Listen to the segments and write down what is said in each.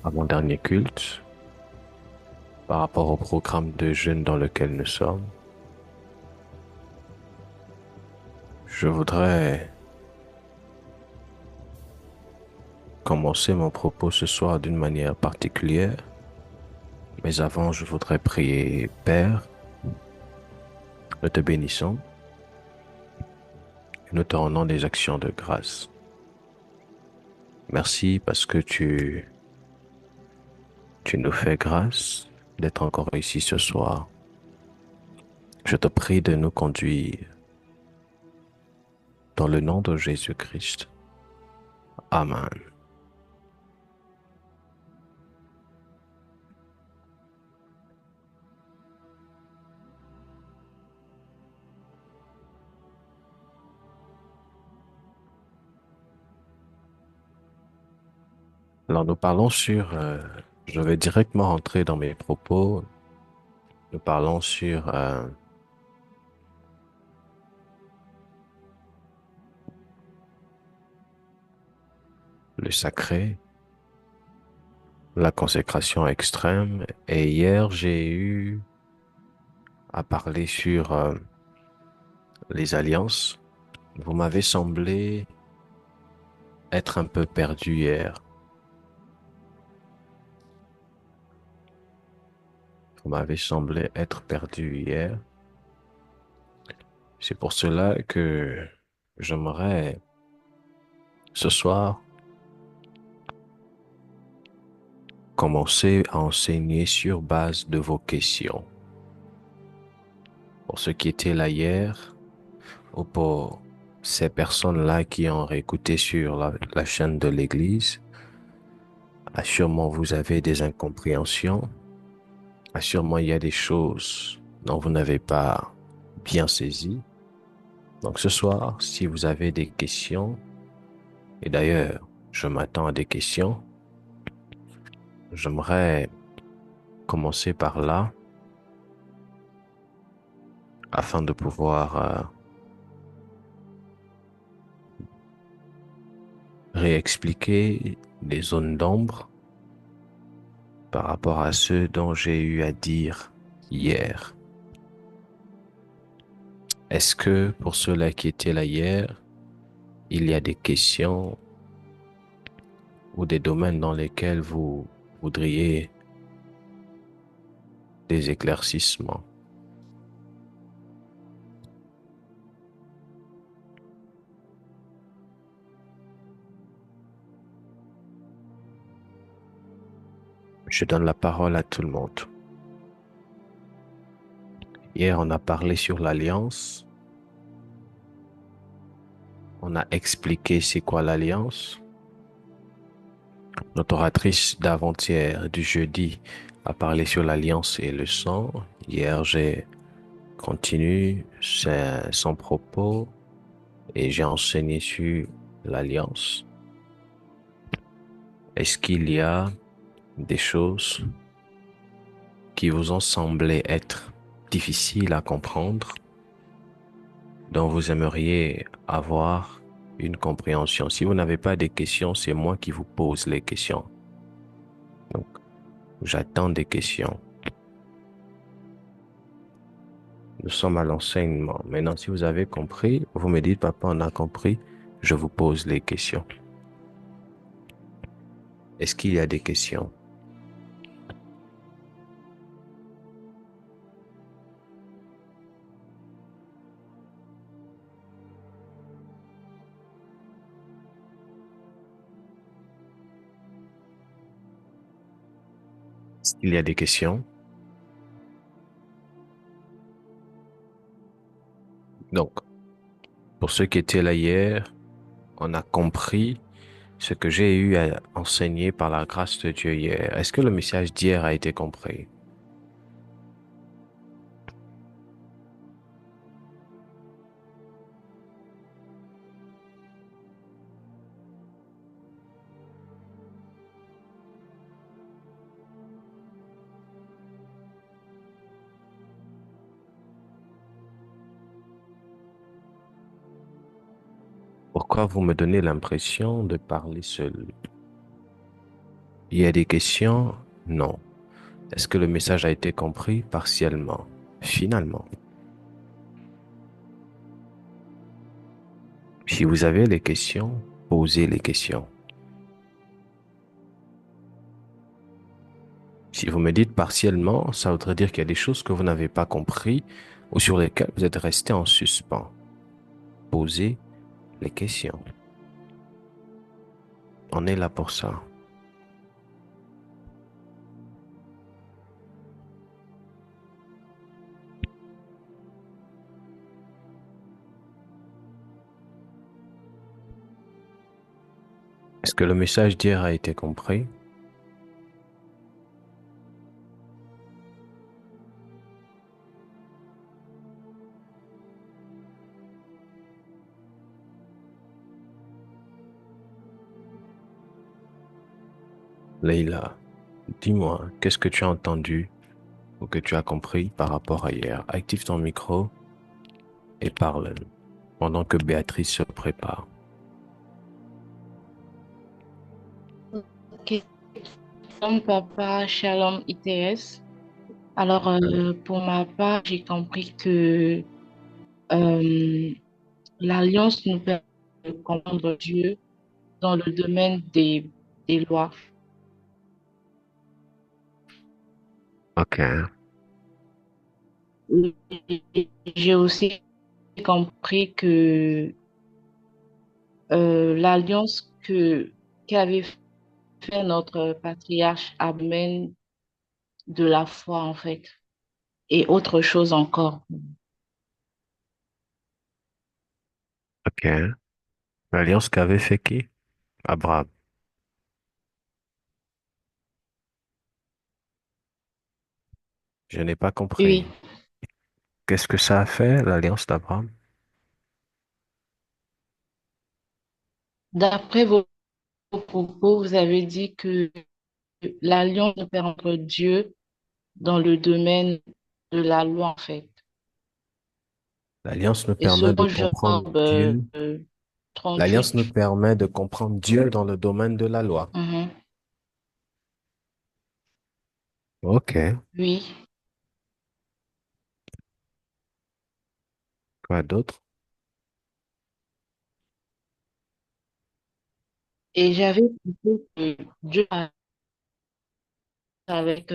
à mon dernier culte par rapport au programme de jeûne dans lequel nous sommes. Je voudrais commencer mon propos ce soir d'une manière particulière, mais avant, je voudrais prier. Père, nous te bénissons et nous te rendons des actions de grâce. Merci parce que tu nous fais grâce d'être encore ici ce soir. Je te prie de nous conduire dans le nom de Jésus-Christ. Amen. Alors nous parlons je vais directement rentrer dans mes propos. Nous parlons sur le sacré, la consécration extrême. Et hier, j'ai eu à parler sur les alliances. Vous m'avez semblé être un peu perdu hier. Vous m'avez semblé être perdu hier. C'est pour cela que j'aimerais ce soir commencer à enseigner sur base de vos questions. Pour ceux qui étaient là hier, ou pour ces personnes-là qui ont réécouté sur la chaîne de l'Église, sûrement vous avez des incompréhensions, sûrement il y a des choses dont vous n'avez pas bien saisi. Donc ce soir, si vous avez des questions, et d'ailleurs, je m'attends à des questions, j'aimerais commencer par là afin de pouvoir réexpliquer les zones d'ombre par rapport à ce dont j'ai eu à dire hier. Est-ce que pour ceux-là qui étaient là hier, il y a des questions ou des domaines dans lesquels vous voudriez des éclaircissements? Je donne la parole à tout le monde. Hier, on a parlé sur l'alliance. On a expliqué c'est quoi l'alliance. Notre oratrice d'avant-hier, du jeudi, a parlé sur l'alliance et le sang. Hier, j'ai continué son propos et j'ai enseigné sur l'alliance. Est-ce qu'il y a des choses qui vous ont semblé être difficiles à comprendre, dont vous aimeriez avoir une compréhension? Si vous n'avez pas de questions, c'est moi qui vous pose les questions. Donc, j'attends des questions. Nous sommes à l'enseignement. Maintenant, si vous avez compris, vous me dites, papa, on a compris, je vous pose les questions. Est-ce qu'il y a des questions? Est-ce qu'il y a des questions? Donc, pour ceux qui étaient là hier, on a compris ce que j'ai eu à enseigner par la grâce de Dieu hier. Est-ce que le message d'hier a été compris? Pourquoi vous me donnez l'impression de parler seul? Il y a des questions? Non. Est-ce que le message a été compris partiellement? Finalement. Si vous avez les questions, posez les questions. Si vous me dites partiellement, ça voudrait dire qu'il y a des choses que vous n'avez pas compris ou sur lesquelles vous êtes resté en suspens. Posez les questions. On est là pour ça. Est-ce que le message d'hier a été compris? Leïla, dis-moi, qu'est-ce que tu as entendu ou que tu as compris par rapport à hier? Active ton micro et parle pendant que Béatrice se prépare. Ok, shalom papa, shalom ITS. Alors, pour ma part, j'ai compris que euh, l'alliance nous permet de comprendre Dieu dans le domaine des lois. Ok, Et j'ai aussi compris que l'alliance qu'avait fait notre patriarche amène de la foi, en fait, et autre chose encore. ok. L'alliance qu'avait fait qui? Abraham. Je n'ai pas Oui, compris. Qu'est-ce que ça a fait, l'alliance d'Abraham? d'après vos propos, vous avez dit que l'alliance nous permet entre Dieu dans le domaine de la loi, en fait. L'alliance nous Et permet de selon comprendre Job Dieu. L'alliance 38, nous permet de comprendre Dieu dans le domaine de la loi. mhm, Ok. oui. Quoi d'autre? Et j'avais compris que Dieu avec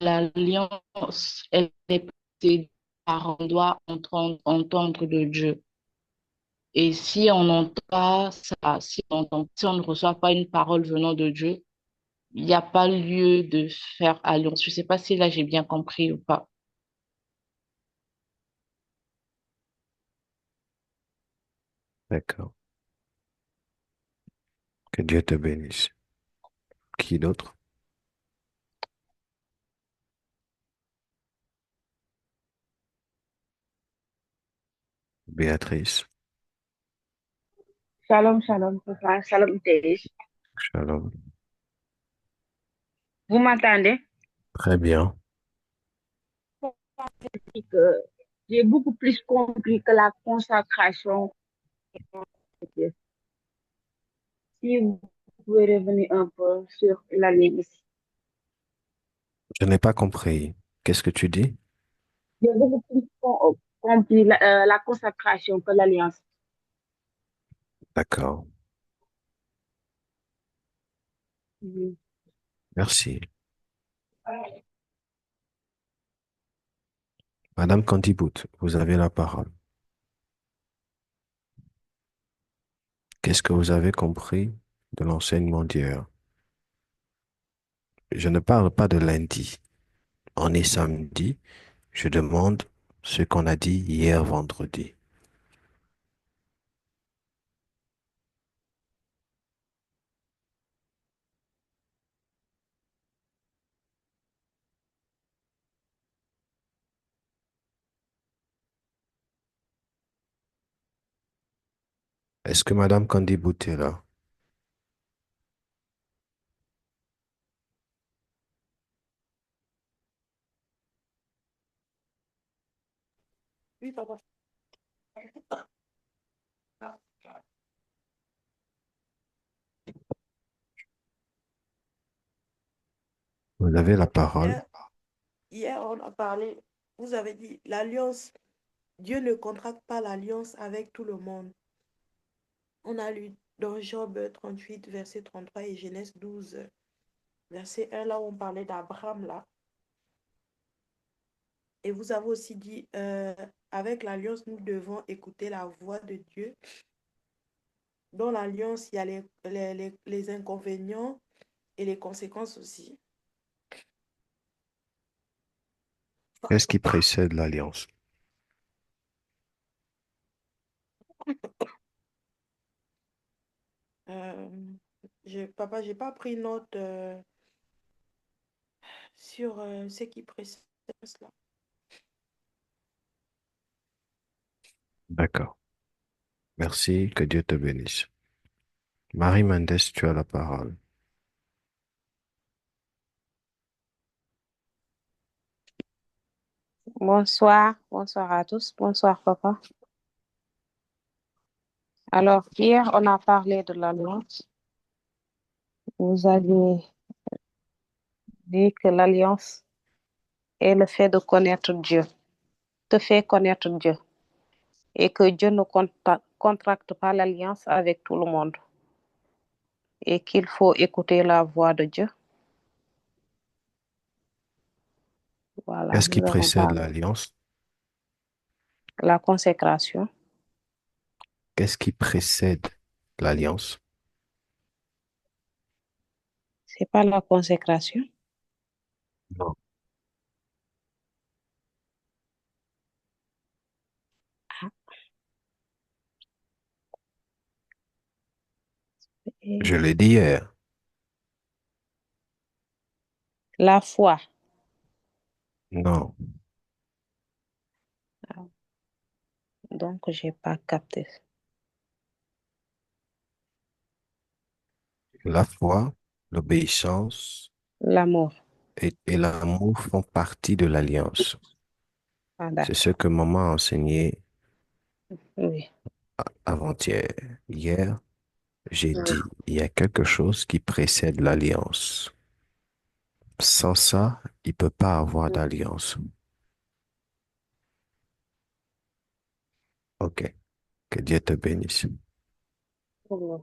l'alliance, elle est passée par on doit entendre de Dieu. Et si on n'entend pas ça, si on ne reçoit pas une parole venant de Dieu, il n'y a pas lieu de faire alliance. Je ne sais pas si là j'ai bien compris ou pas. D'accord. Que Dieu te bénisse. Qui d'autre? Béatrice. Shalom, shalom, papa. Shalom, Thérèse. Shalom. Vous m'entendez? Très bien. Et que j'ai beaucoup plus compris que la consacration. Si vous pouvez revenir un peu sur l'alliance. Je n'ai pas compris. Qu'est-ce que tu dis? J'ai beaucoup plus compris la consacration que l'alliance. D'accord. Mhm. Merci. Madame Candibout, vous avez la parole. Qu'est-ce que vous avez compris de l'enseignement d'hier? Je ne parle pas de lundi. On est samedi. Je demande ce qu'on a dit hier vendredi. Est-ce que Madame Candibout est là? Oui, papa. Vous avez la parole. Hier, hier, on a parlé, vous avez dit l'alliance, Dieu ne contracte pas l'alliance avec tout le monde. On a lu dans Job 38 verset 33 et Genèse 12 verset 1, là où on parlait d'Abraham, là. Et vous avez aussi dit, avec l'alliance, nous devons écouter la voix de Dieu. Dans l'alliance, il y a les inconvénients et les conséquences aussi. Qu'est-ce qui précède l'alliance? Euh, papa, j'ai pas pris note sur ce qui précède cela. D'accord. Merci, que Dieu te bénisse. Marie Mendes, tu as la parole. Bonsoir, bonsoir à tous. Bonsoir, papa. Alors, hier, on a parlé de l'alliance. Vous avez dit que l'alliance est le fait de connaître Dieu, te fait connaître Dieu, et que Dieu ne contracte pas l'alliance avec tout le monde, et qu'il faut écouter la voix de Dieu. Voilà, Qu'est-ce qui nous avons précède parlé. l'alliance? La consécration, Qu'est-ce qui précède l'alliance? c'est pas la consécration. Non. Je Et l'ai dit hier. la foi, Non. donc j'ai pas capté. La foi, l'obéissance L'amour, et l'amour font partie de l'alliance. ah, C'est ce d'accord. que maman a enseigné Oui, avant-hier. Hier, j'ai dit, il y a quelque chose qui précède l'alliance. Sans ça, il ne peut pas avoir d'alliance. Ok. Que Dieu te bénisse. oui.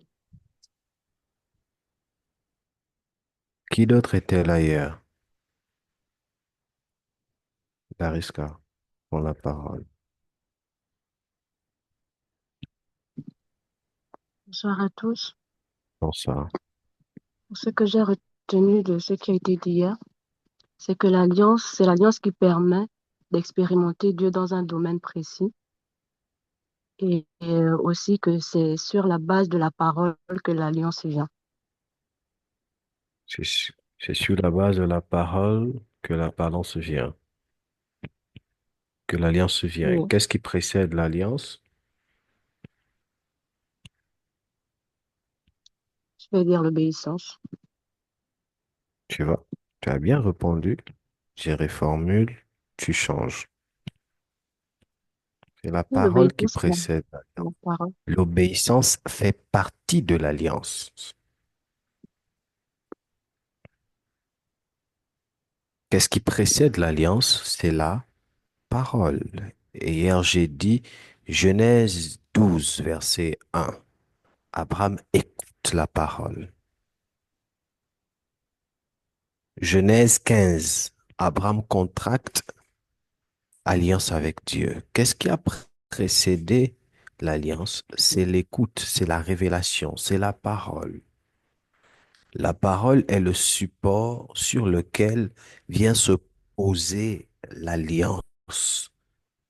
Qui d'autre était là hier? Dariska, prends la parole. Bonsoir à tous. Bonsoir. Ce que j'ai retenu de ce qui a été dit hier, c'est que l'alliance, c'est l'alliance qui permet d'expérimenter Dieu dans un domaine précis et aussi que c'est sur la base de la parole que l'alliance vient. C'est sur la base de la parole que la balance vient, que l'alliance vient. Oui, Qu'est-ce qui précède l'alliance? je vais dire l'obéissance. Tu vois, tu as bien répondu. J'ai reformule, tu changes. C'est la Oui, parole qui l'obéissance, c'est précède l'alliance. la parole. L'obéissance fait partie de l'alliance. Qu'est-ce qui précède l'alliance? C'est la parole. Et hier, j'ai dit Genèse 12, verset 1. Abraham écoute la parole. Genèse 15. Abraham contracte alliance avec Dieu. Qu'est-ce qui a précédé l'alliance? C'est l'écoute, c'est la révélation, c'est la parole. La parole est le support sur lequel vient se poser l'alliance.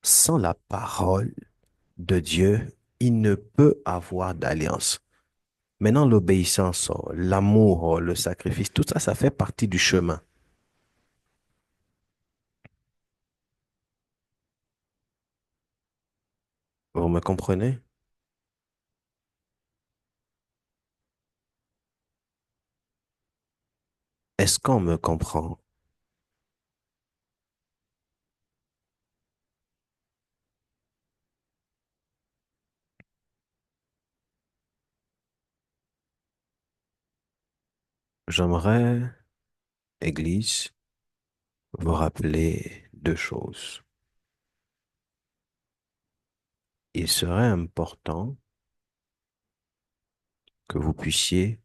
Sans la parole de Dieu, il ne peut avoir d'alliance. Maintenant, l'obéissance, l'amour, le sacrifice, tout ça, ça fait partie du chemin. Vous me comprenez? Est-ce qu'on me comprend? J'aimerais Église, vous rappelez deux choses. Il serait important que vous puissiez,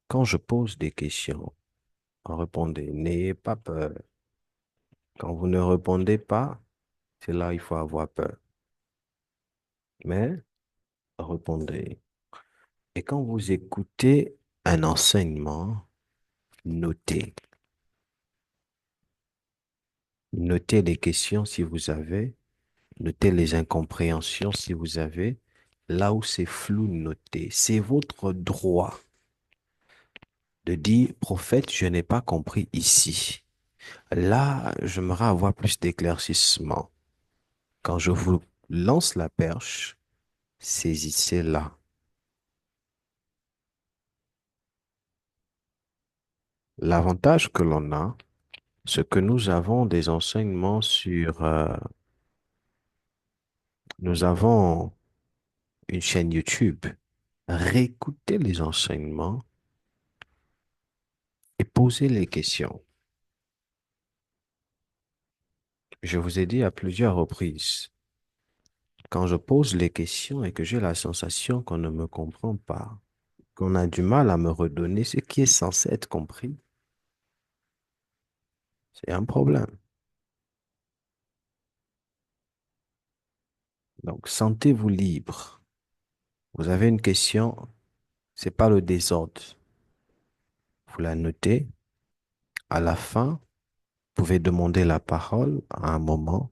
quand je pose des questions, répondez. N'ayez pas peur. Quand vous ne répondez pas, c'est là où il faut avoir peur. Mais répondez. Et quand vous écoutez un enseignement, notez. Notez les questions si vous avez, notez les incompréhensions si vous avez. Là où c'est flou, notez. C'est votre droit de dire, prophète, je n'ai pas compris ici. Là, j'aimerais avoir plus d'éclaircissement. Quand je vous lance la perche, saisissez-la. L'avantage que l'on a, c'est que nous avons des enseignements sur, nous avons une chaîne YouTube. Réécoutez les enseignements et posez les questions. Je vous ai dit à plusieurs reprises, quand je pose les questions et que j'ai la sensation qu'on ne me comprend pas, qu'on a du mal à me redonner ce qui est censé être compris, c'est un problème. Donc, sentez-vous libre. Vous avez une question, c'est pas le désordre. Vous la notez. À la fin, vous pouvez demander la parole à un moment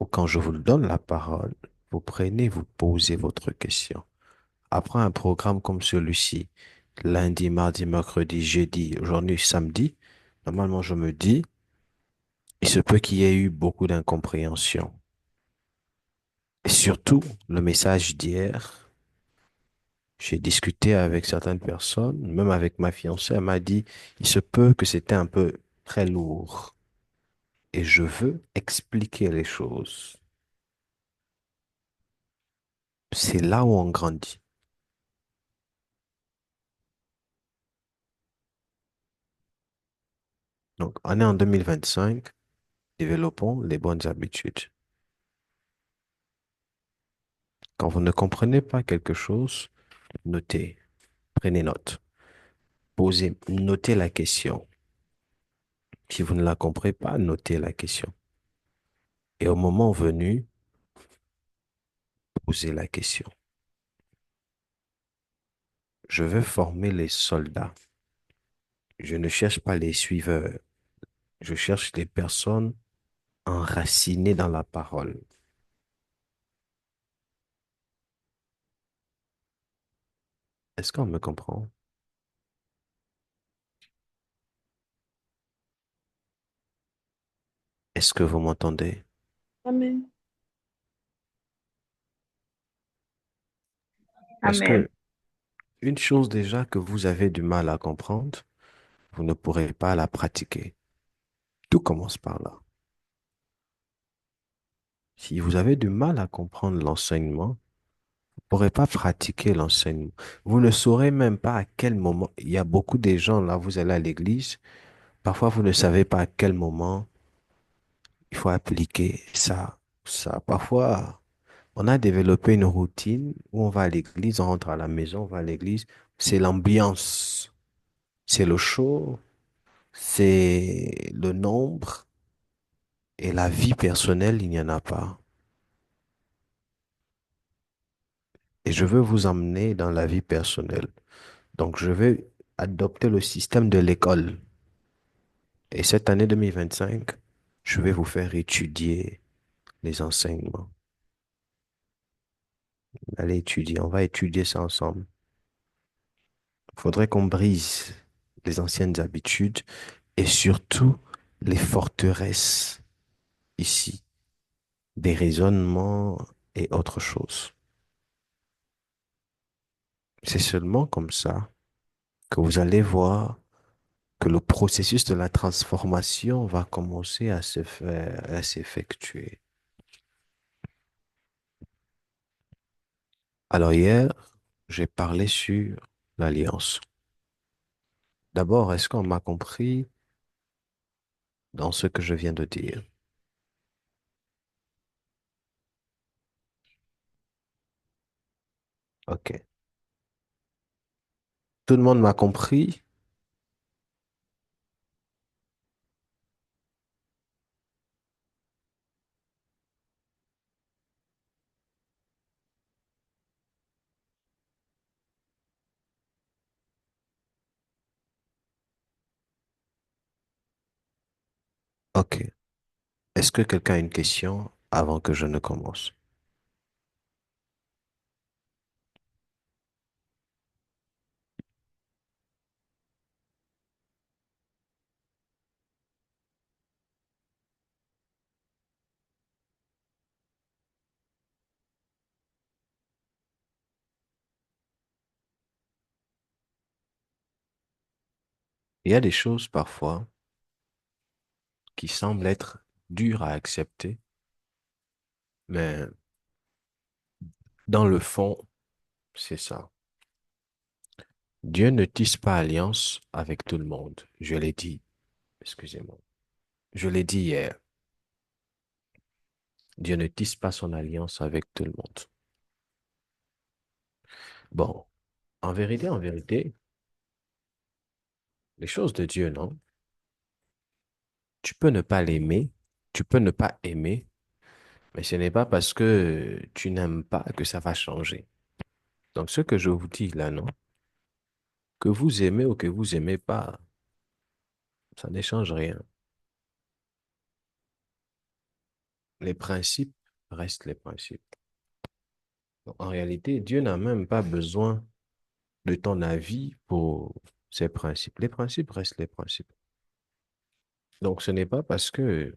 ou quand je vous donne la parole, vous prenez, vous posez votre question. Après un programme comme celui-ci, lundi, mardi, mercredi, jeudi, aujourd'hui, samedi, normalement, je me dis, il se peut qu'il y ait eu beaucoup d'incompréhension. Et surtout, le message d'hier, j'ai discuté avec certaines personnes, même avec ma fiancée, elle m'a dit, il se peut que c'était un peu très lourd. Et je veux expliquer les choses. C'est là où on grandit. Donc, on est en 2025, développons les bonnes habitudes. Quand vous ne comprenez pas quelque chose, notez, prenez note, posez, notez la question. Si vous ne la comprenez pas, notez la question. Et au moment venu, posez la question. Je veux former les soldats. Je ne cherche pas les suiveurs. Je cherche les personnes enracinées dans la parole. Est-ce qu'on me comprend? Est-ce que vous m'entendez? Amen. Parce Amen. que une chose déjà que vous avez du mal à comprendre, vous ne pourrez pas la pratiquer. Tout commence par là. Si vous avez du mal à comprendre l'enseignement, vous ne pourrez pas pratiquer l'enseignement. Vous ne saurez même pas à quel moment. Il y a beaucoup de gens là, vous allez à l'église, parfois vous ne savez pas à quel moment il faut appliquer ça. Ça, parfois, on a développé une routine où on va à l'église, on rentre à la maison, on va à l'église. C'est l'ambiance, c'est le show, c'est le nombre et la vie personnelle, il n'y en a pas. Et je veux vous emmener dans la vie personnelle. Donc, je vais adopter le système de l'école. Et cette année 2025, je vais vous faire étudier les enseignements. Allez étudier, on va étudier ça ensemble. Il faudrait qu'on brise les anciennes habitudes et surtout les forteresses ici, des raisonnements et autre chose. C'est seulement comme ça que vous allez voir que le processus de la transformation va commencer à se faire, à s'effectuer. Alors hier, j'ai parlé sur l'alliance. D'abord, est-ce qu'on m'a compris dans ce que je viens de dire? OK. Tout le monde m'a compris? OK. Est-ce que quelqu'un a une question avant que je ne commence? Il y a des choses parfois qui semblent être dures à accepter, mais dans le fond, c'est ça. Dieu ne tisse pas alliance avec tout le monde. Je l'ai dit, excusez-moi. Je l'ai dit hier. Dieu ne tisse pas son alliance avec tout le monde. Bon, en vérité, les choses de Dieu, non? Tu peux ne pas l'aimer, tu peux ne pas aimer, mais ce n'est pas parce que tu n'aimes pas que ça va changer. Donc, ce que je vous dis là, non? Que vous aimez ou que vous aimez pas, ça ne change rien. Les principes restent les principes. Donc, en réalité, Dieu n'a même pas besoin de ton avis pour ces principes. Les principes restent les principes. Donc, ce n'est pas parce que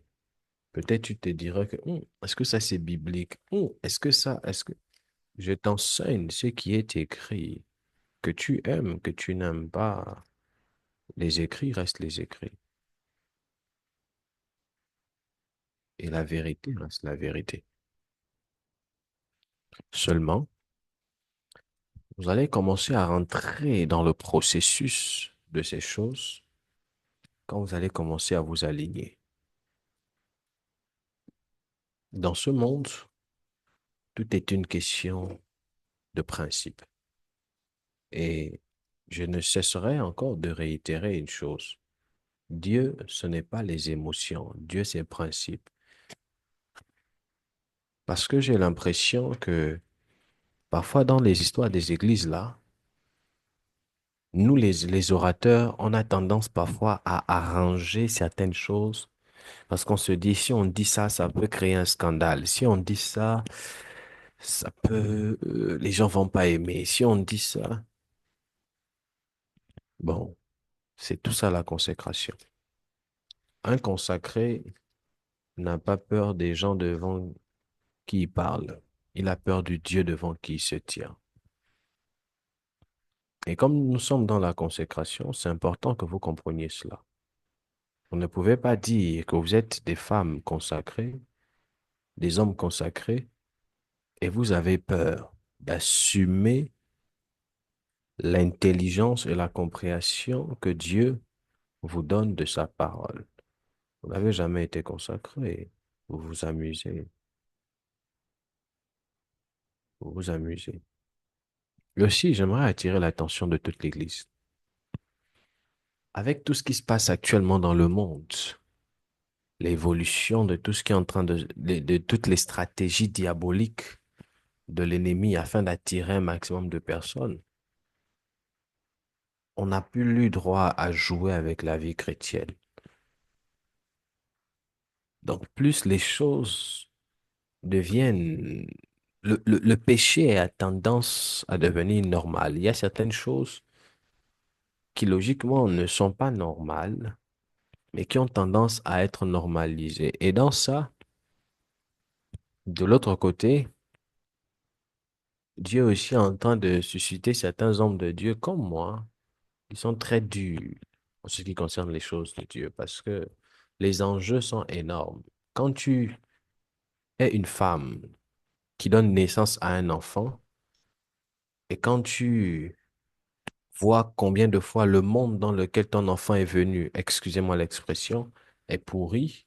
peut-être tu te diras que est-ce que ça c'est biblique? Est-ce que je t'enseigne ce qui est écrit, que tu aimes, que tu n'aimes pas, les écrits restent les écrits. Et la vérité reste la vérité. Seulement, vous allez commencer à rentrer dans le processus de ces choses quand vous allez commencer à vous aligner. Dans ce monde, tout est une question de principe. Et je ne cesserai encore de réitérer une chose. Dieu, ce n'est pas les émotions. Dieu, c'est le principe. Parce que j'ai l'impression que parfois dans les histoires des églises, là, nous, les orateurs, on a tendance parfois à arranger certaines choses parce qu'on se dit, si on dit ça, ça peut créer un scandale. Si on dit ça, ça peut, les gens vont pas aimer. Si on dit ça, bon, c'est tout ça la consécration. Un consacré n'a pas peur des gens devant qui il parle. Il a peur du Dieu devant qui il se tient. Et comme nous sommes dans la consécration, c'est important que vous compreniez cela. Vous ne pouvez pas dire que vous êtes des femmes consacrées, des hommes consacrés, et vous avez peur d'assumer l'intelligence et la compréhension que Dieu vous donne de sa parole. Vous n'avez jamais été consacré. Vous vous amusez. Vous vous amusez. Et aussi, j'aimerais attirer l'attention de toute l'Église. Avec tout ce qui se passe actuellement dans le monde, l'évolution de tout ce qui est en train de toutes les stratégies diaboliques de l'ennemi afin d'attirer un maximum de personnes, on n'a plus eu droit à jouer avec la vie chrétienne. Donc, plus les choses deviennent... Le péché a tendance à devenir normal. Il y a certaines choses qui, logiquement, ne sont pas normales, mais qui ont tendance à être normalisées. Et dans ça, de l'autre côté, Dieu aussi est en train de susciter certains hommes de Dieu comme moi, qui sont très durs en ce qui concerne les choses de Dieu, parce que les enjeux sont énormes. Quand tu es une femme qui donne naissance à un enfant, et quand tu vois combien de fois le monde dans lequel ton enfant est venu, excusez-moi l'expression, est pourri.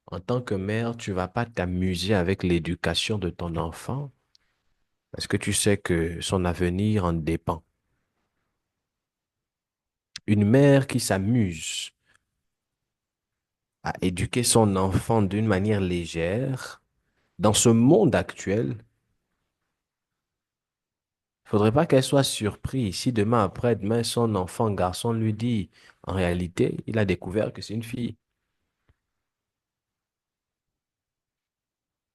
En tant que mère, tu vas pas t'amuser avec l'éducation de ton enfant parce que tu sais que son avenir en dépend. Une mère qui s'amuse à éduquer son enfant d'une manière légère, dans ce monde actuel, faudrait pas qu'elle soit surprise si demain après-demain, son enfant garçon lui dit, en réalité, il a découvert que c'est une fille.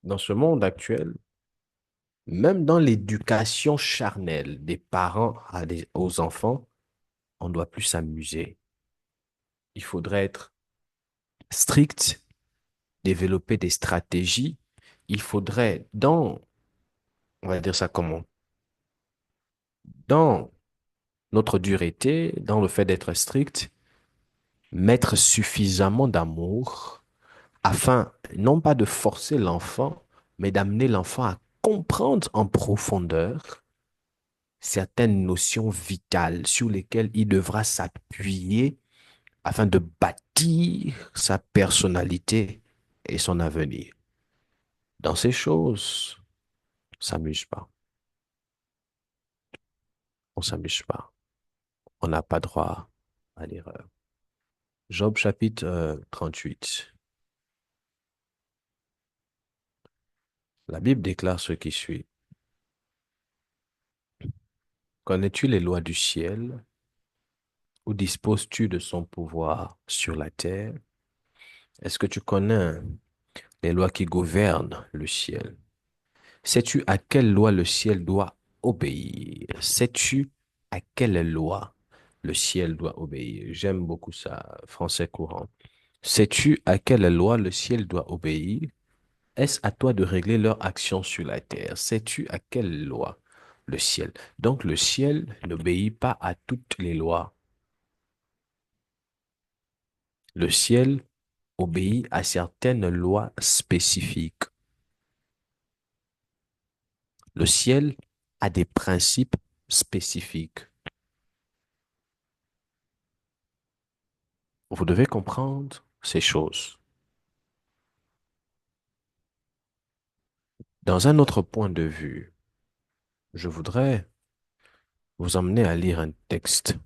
Dans ce monde actuel, même dans l'éducation charnelle des parents aux enfants, on doit plus s'amuser. Il faudrait être strict, développer des stratégies. Il faudrait, on va dire ça comment, dans notre dureté, dans le fait d'être strict, mettre suffisamment d'amour afin non pas de forcer l'enfant, mais d'amener l'enfant à comprendre en profondeur certaines notions vitales sur lesquelles il devra s'appuyer afin de bâtir sa personnalité et son avenir. Dans ces choses, on s'amuse pas. On s'amuse pas. On n'a pas droit à l'erreur. Job chapitre 38. La Bible déclare ce qui suit. Connais-tu les lois du ciel? Ou disposes-tu de son pouvoir sur la terre? Est-ce que tu connais les lois qui gouvernent le ciel? Sais-tu à quelle loi le ciel doit obéir? Sais-tu à quelle loi le ciel doit obéir? J'aime beaucoup ça, français courant. Sais-tu à quelle loi le ciel doit obéir? Est-ce à toi de régler leur action sur la terre? Sais-tu à quelle loi le ciel? Donc le ciel n'obéit pas à toutes les lois. Le ciel obéit à certaines lois spécifiques. Le ciel a des principes spécifiques. Vous devez comprendre ces choses. Dans un autre point de vue, je voudrais vous emmener à lire un texte.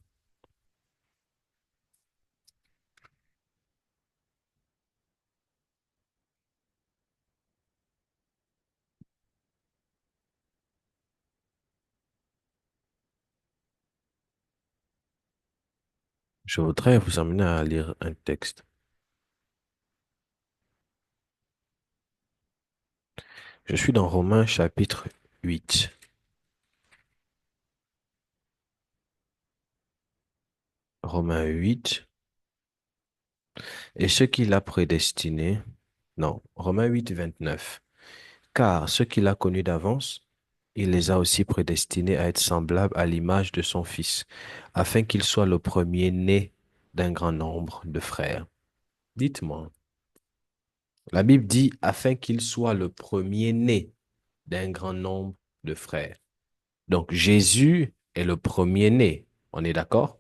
Je voudrais vous emmener à lire un texte. Je suis dans Romains chapitre 8. Romains 8. Et ce qu'il a prédestiné, non, Romains 8, 29. Car ceux qu'il a connus d'avance, il les a aussi prédestinés à être semblables à l'image de son Fils, afin qu'il soit le premier-né d'un grand nombre de frères. Dites-moi, la Bible dit afin qu'il soit le premier-né d'un grand nombre de frères. Donc Jésus est le premier-né. On est d'accord?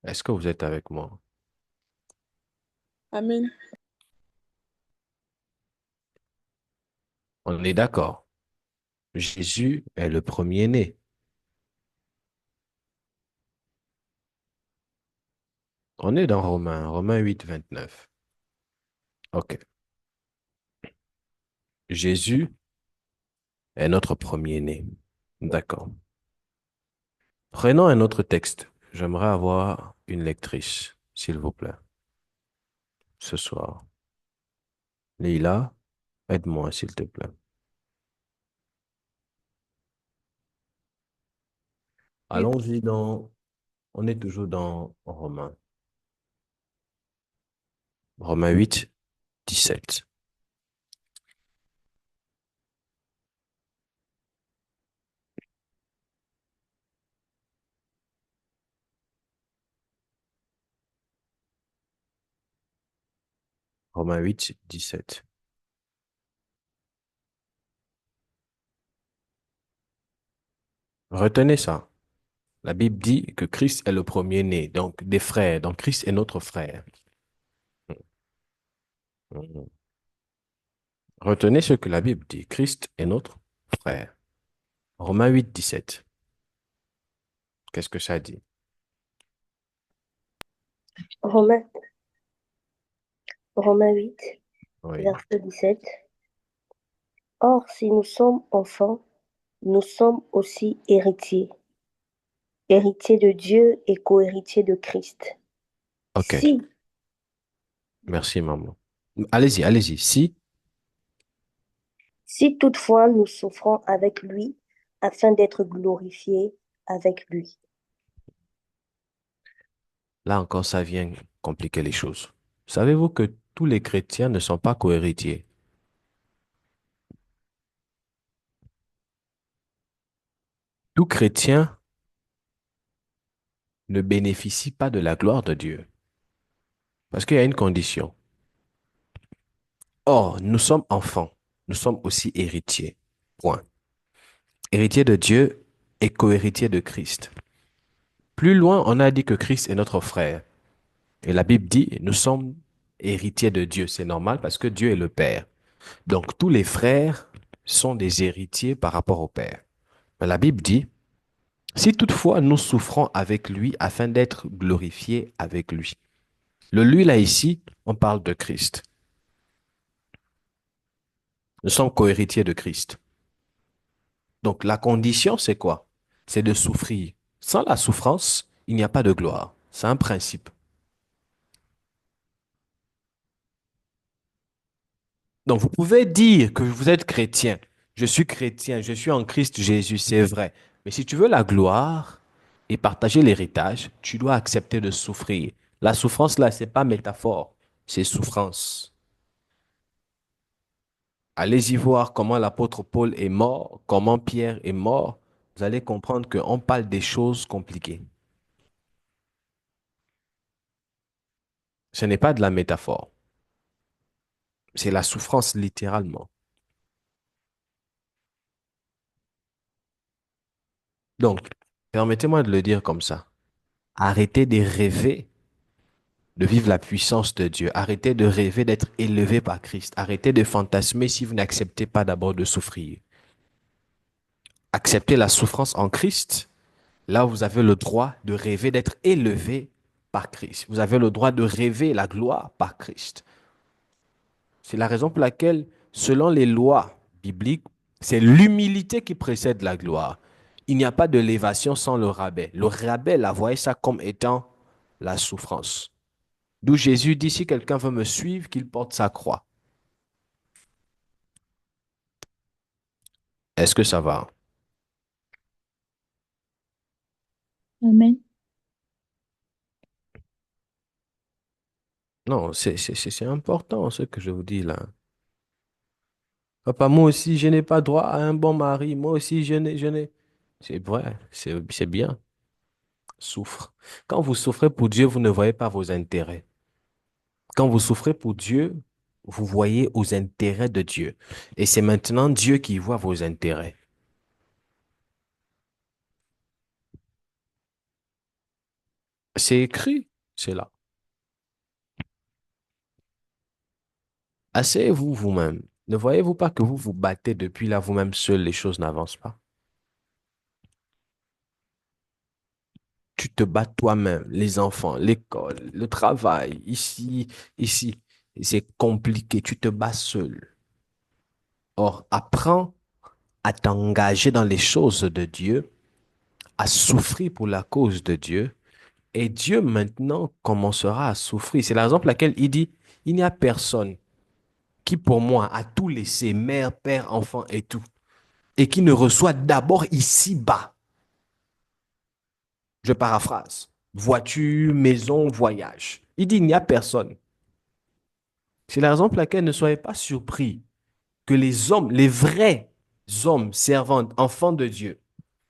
Est-ce que vous êtes avec moi? Amen. On est d'accord. Jésus est le premier-né. On est dans Romains 8, 29. OK. Jésus est notre premier-né. D'accord. Prenons un autre texte. J'aimerais avoir une lectrice, s'il vous plaît, ce soir. Leila, aide-moi, s'il te plaît. Allons-y on est toujours dans Romains 8, 17. Romains 8, 17. Retenez ça. La Bible dit que Christ est le premier-né, donc des frères. Donc Christ est notre frère. Mhm. Retenez ce que la Bible dit. Christ est notre frère. Romains 8, 17. Qu'est-ce que ça dit? Romains, Romains 8, Oui. verset 17. Or, si nous sommes enfants, nous sommes aussi héritiers, héritiers de Dieu et co-héritiers de Christ. OK. Si, Merci, maman. Allez-y, allez-y. Si, si toutefois nous souffrons avec lui, afin d'être glorifiés avec lui. là encore, ça vient compliquer les choses. Savez-vous que tous les chrétiens ne sont pas cohéritiers? Tout chrétien ne bénéficie pas de la gloire de Dieu. Parce qu'il y a une condition. Or, nous sommes enfants. Nous sommes aussi héritiers. Point. Héritier de Dieu et cohéritier de Christ. Plus loin, on a dit que Christ est notre frère. Et la Bible dit, nous sommes héritiers de Dieu. C'est normal parce que Dieu est le Père. Donc, tous les frères sont des héritiers par rapport au Père. Mais la Bible dit, si toutefois nous souffrons avec lui afin d'être glorifiés avec lui. Le lui là ici, on parle de Christ. Nous sommes cohéritiers de Christ. Donc la condition, c'est quoi? C'est de souffrir. Sans la souffrance, il n'y a pas de gloire. C'est un principe. Donc vous pouvez dire que vous êtes chrétien. Je suis chrétien, je suis en Christ Jésus, c'est vrai. Mais si tu veux la gloire et partager l'héritage, tu dois accepter de souffrir. La souffrance là, c'est pas métaphore, c'est souffrance. Allez-y voir comment l'apôtre Paul est mort, comment Pierre est mort. Vous allez comprendre qu'on parle des choses compliquées. Ce n'est pas de la métaphore. C'est la souffrance littéralement. Donc, permettez-moi de le dire comme ça. Arrêtez de rêver de vivre la puissance de Dieu. Arrêtez de rêver d'être élevé par Christ. Arrêtez de fantasmer si vous n'acceptez pas d'abord de souffrir. Acceptez la souffrance en Christ. Là, vous avez le droit de rêver d'être élevé par Christ. Vous avez le droit de rêver la gloire par Christ. C'est la raison pour laquelle, selon les lois bibliques, c'est l'humilité qui précède la gloire. Il n'y a pas de l'élévation sans le rabais. Le rabais, la voyait ça comme étant la souffrance. D'où Jésus dit, si quelqu'un veut me suivre, qu'il porte sa croix. Est-ce que ça va? Amen. Non, c'est important ce que je vous dis là. Papa, moi aussi, je n'ai pas droit à un bon mari. Moi aussi, je n'ai. C'est vrai, c'est bien. Souffre. Quand vous souffrez pour Dieu, vous ne voyez pas vos intérêts. Quand vous souffrez pour Dieu, vous voyez aux intérêts de Dieu. Et c'est maintenant Dieu qui voit vos intérêts. C'est écrit, c'est là. Asseyez-vous vous-même. Ne voyez-vous pas que vous vous battez depuis là vous-même seul, les choses n'avancent pas? Tu te bats toi-même, les enfants, l'école, le travail, ici, ici. C'est compliqué, tu te bats seul. Or, apprends à t'engager dans les choses de Dieu, à souffrir pour la cause de Dieu, et Dieu maintenant commencera à souffrir. C'est la raison pour laquelle il dit, il n'y a personne qui pour moi a tout laissé, mère, père, enfant et tout, et qui ne reçoit d'abord ici-bas. Je paraphrase. Voiture, maison, voyage. Il dit, il n'y a personne. C'est la raison pour laquelle ne soyez pas surpris que les hommes, les vrais hommes, servantes, enfants de Dieu,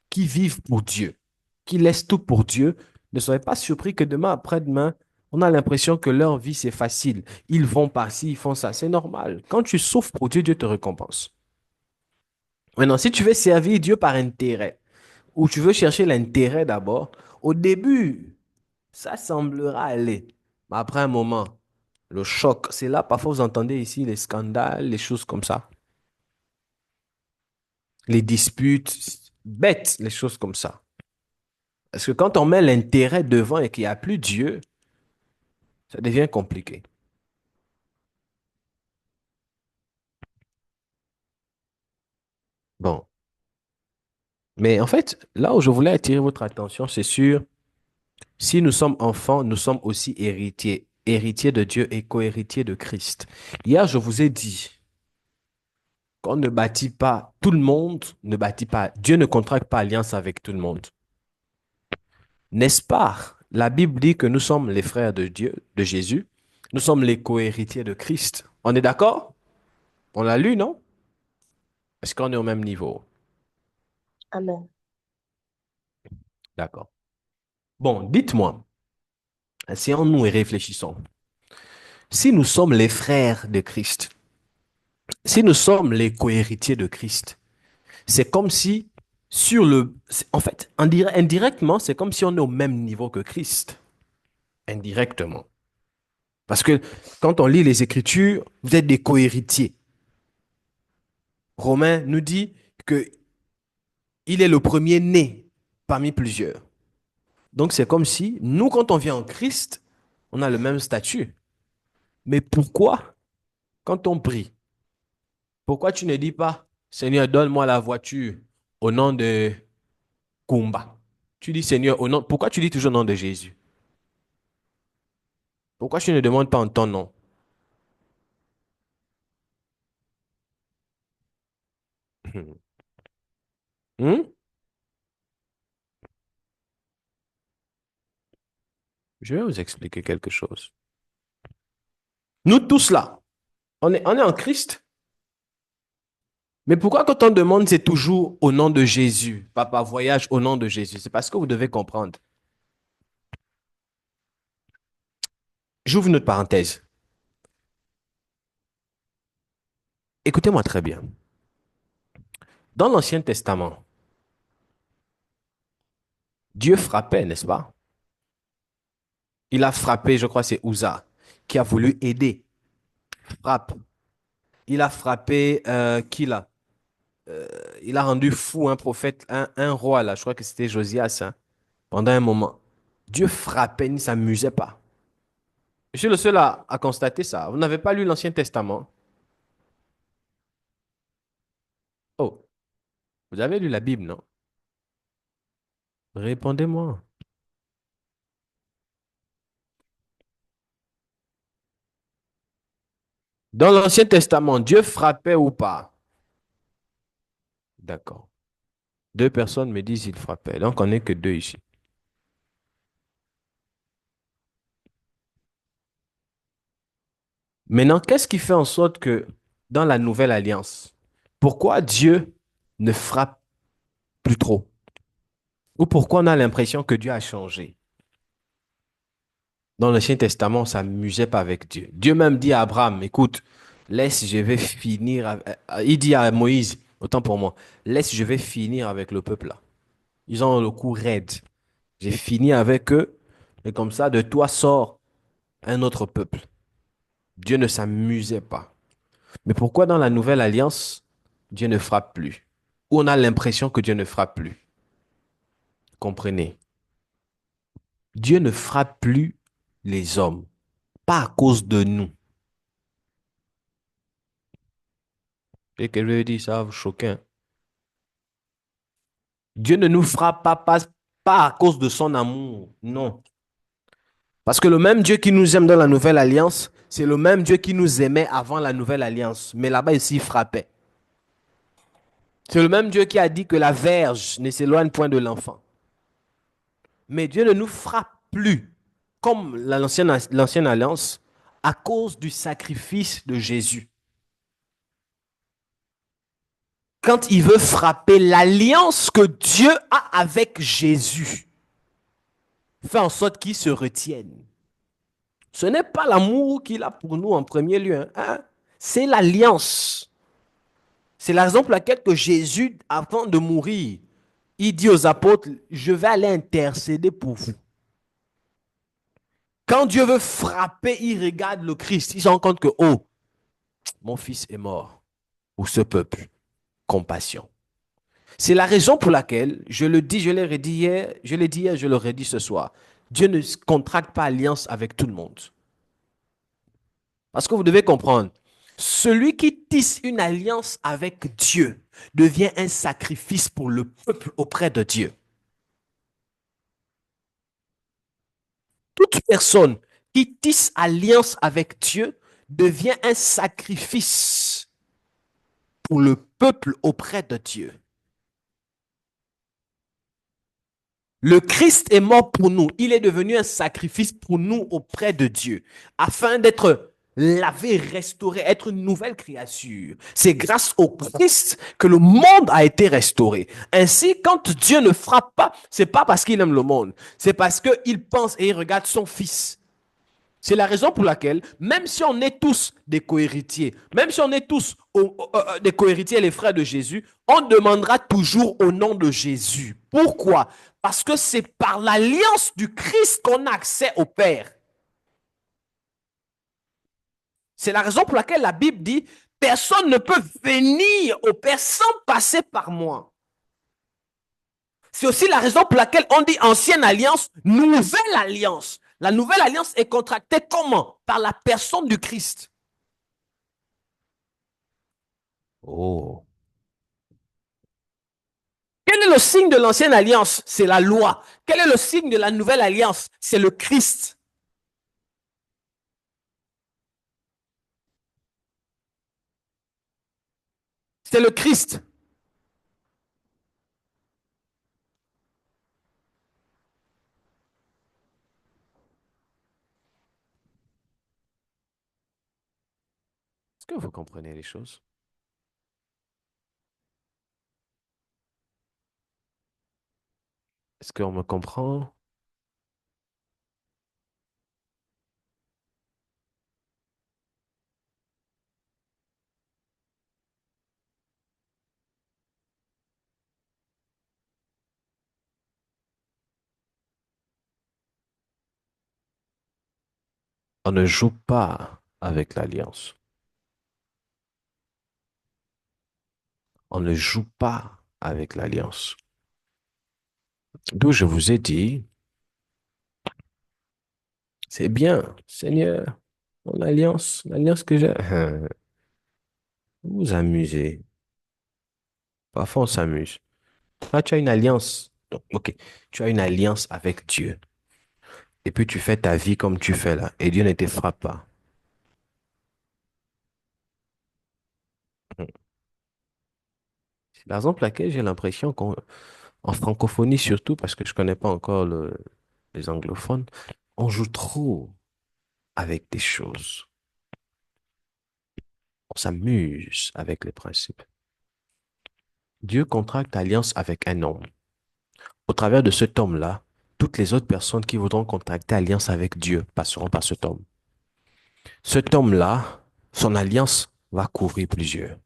qui vivent pour Dieu, qui laissent tout pour Dieu, ne soyez pas surpris que demain, après-demain, on a l'impression que leur vie, c'est facile. Ils vont par-ci, ils font ça. C'est normal. Quand tu souffres pour Dieu, Dieu te récompense. Maintenant, si tu veux servir Dieu par intérêt, où tu veux chercher l'intérêt d'abord, au début, ça semblera aller. Mais après un moment, le choc, c'est là, parfois vous entendez ici les scandales, les choses comme ça, les disputes, bêtes, les choses comme ça. Parce que quand on met l'intérêt devant et qu'il n'y a plus Dieu, ça devient compliqué. Bon. Mais en fait, là où je voulais attirer votre attention, c'est sur, si nous sommes enfants, nous sommes aussi héritiers, héritiers de Dieu et co-héritiers de Christ. Hier, je vous ai dit qu'on ne bâtit pas, tout le monde ne bâtit pas, Dieu ne contracte pas alliance avec tout le monde. N'est-ce pas? La Bible dit que nous sommes les frères de Dieu, de Jésus. Nous sommes les co-héritiers de Christ. On est d'accord? On l'a lu, non? Est-ce qu'on est au même niveau? Amen. D'accord. Bon, dites-moi, asseyons-nous et réfléchissons. Si nous sommes les frères de Christ, si nous sommes les co-héritiers de Christ, c'est comme si en fait, indirectement, c'est comme si on est au même niveau que Christ. Indirectement. Parce que quand on lit les Écritures, vous êtes des co-héritiers. Romain nous dit que il est le premier-né parmi plusieurs. Donc c'est comme si nous, quand on vient en Christ, on a le même statut. Mais pourquoi, quand on prie, pourquoi tu ne dis pas, Seigneur, donne-moi la voiture au nom de Kumba? Tu dis, Seigneur, au nom... pourquoi tu dis toujours au nom de Jésus? Pourquoi tu ne demandes pas en ton nom? Hmm? Je vais vous expliquer quelque chose. Nous tous là, on est en Christ. Mais pourquoi quand on demande, c'est toujours au nom de Jésus? Papa, voyage au nom de Jésus. C'est parce que vous devez comprendre. J'ouvre une autre parenthèse. Écoutez-moi très bien. Dans l'Ancien Testament, Dieu frappait, n'est-ce pas? Il a frappé, je crois, c'est Uza, qui a voulu aider. Frappe. Il a frappé qui là? Il a rendu fou un prophète, un roi là, je crois que c'était Josias, hein, pendant un moment. Dieu frappait, il ne s'amusait pas. Je suis le seul à constater ça. Vous n'avez pas lu l'Ancien Testament? Oh, vous avez lu la Bible, non? Répondez-moi. Dans l'Ancien Testament, Dieu frappait ou pas? D'accord. Deux personnes me disent qu'il frappait. Donc, on n'est que deux ici. Maintenant, qu'est-ce qui fait en sorte que dans la nouvelle alliance, pourquoi Dieu ne frappe plus trop? Ou pourquoi on a l'impression que Dieu a changé? Dans l'Ancien Testament, on ne s'amusait pas avec Dieu. Dieu même dit à Abraham, écoute, laisse, je vais finir. Il dit à Moïse, autant pour moi, laisse, je vais finir avec le peuple là. Ils ont le cou raide. J'ai fini avec eux, et comme ça, de toi sort un autre peuple. Dieu ne s'amusait pas. Mais pourquoi dans la nouvelle alliance, Dieu ne frappe plus? Ou on a l'impression que Dieu ne frappe plus? Comprenez? Dieu ne frappe plus les hommes, pas à cause de nous. Et que je veux dire ça, vous choquez, hein? Dieu ne nous frappe pas à cause de son amour, non. Parce que le même Dieu qui nous aime dans la nouvelle alliance, c'est le même Dieu qui nous aimait avant la nouvelle alliance. Mais là-bas, ici, il frappait. C'est le même Dieu qui a dit que la verge ne s'éloigne point de l'enfant. Mais Dieu ne nous frappe plus comme l'ancienne alliance à cause du sacrifice de Jésus. Quand il veut frapper l'alliance que Dieu a avec Jésus, fait en sorte qu'il se retienne. Ce n'est pas l'amour qu'il a pour nous en premier lieu, hein. C'est l'alliance. C'est la raison pour laquelle que Jésus, avant de mourir, il dit aux apôtres, je vais aller intercéder pour vous. Quand Dieu veut frapper, il regarde le Christ. Il se rend compte que, oh, mon fils est mort. Pour ce peuple, compassion. C'est la raison pour laquelle, je le dis, je l'ai redit hier, je le redis ce soir. Dieu ne contracte pas alliance avec tout le monde. Parce que vous devez comprendre, celui qui tisse une alliance avec Dieu devient un sacrifice pour le peuple auprès de Dieu. Toute personne qui tisse alliance avec Dieu devient un sacrifice pour le peuple auprès de Dieu. Le Christ est mort pour nous. Il est devenu un sacrifice pour nous auprès de Dieu, afin d'être lavé, restauré, être une nouvelle créature. C'est grâce au Christ que le monde a été restauré. Ainsi, quand Dieu ne frappe pas, c'est pas parce qu'il aime le monde, c'est parce qu'il pense et il regarde son Fils. C'est la raison pour laquelle, même si on est tous des cohéritiers, même si on est tous des cohéritiers, les frères de Jésus, on demandera toujours au nom de Jésus. Pourquoi? Parce que c'est par l'alliance du Christ qu'on a accès au Père. C'est la raison pour laquelle la Bible dit, personne ne peut venir au Père sans passer par moi. C'est aussi la raison pour laquelle on dit ancienne alliance, nouvelle alliance. La nouvelle alliance est contractée comment? Par la personne du Christ. Oh. Quel est le signe de l'ancienne alliance? C'est la loi. Quel est le signe de la nouvelle alliance? C'est le Christ. C'est le Christ. Est-ce que vous comprenez les choses? Est-ce qu'on me comprend? On ne joue pas avec l'alliance. On ne joue pas avec l'alliance. D'où je vous ai dit, c'est bien, Seigneur, mon alliance, l'alliance que j'ai. Vous vous amusez. Parfois, on s'amuse. Là, tu as une alliance. Donc, ok, tu as une alliance avec Dieu. Et puis, tu fais ta vie comme tu fais là. Et Dieu ne te frappe pas. C'est la raison pour laquelle j'ai l'impression qu'en francophonie surtout, parce que je ne connais pas encore les anglophones, on joue trop avec des choses. On s'amuse avec les principes. Dieu contracte alliance avec un homme. Au travers de cet homme-là, toutes les autres personnes qui voudront contracter alliance avec Dieu passeront par cet homme. Cet homme-là, son alliance va couvrir plusieurs.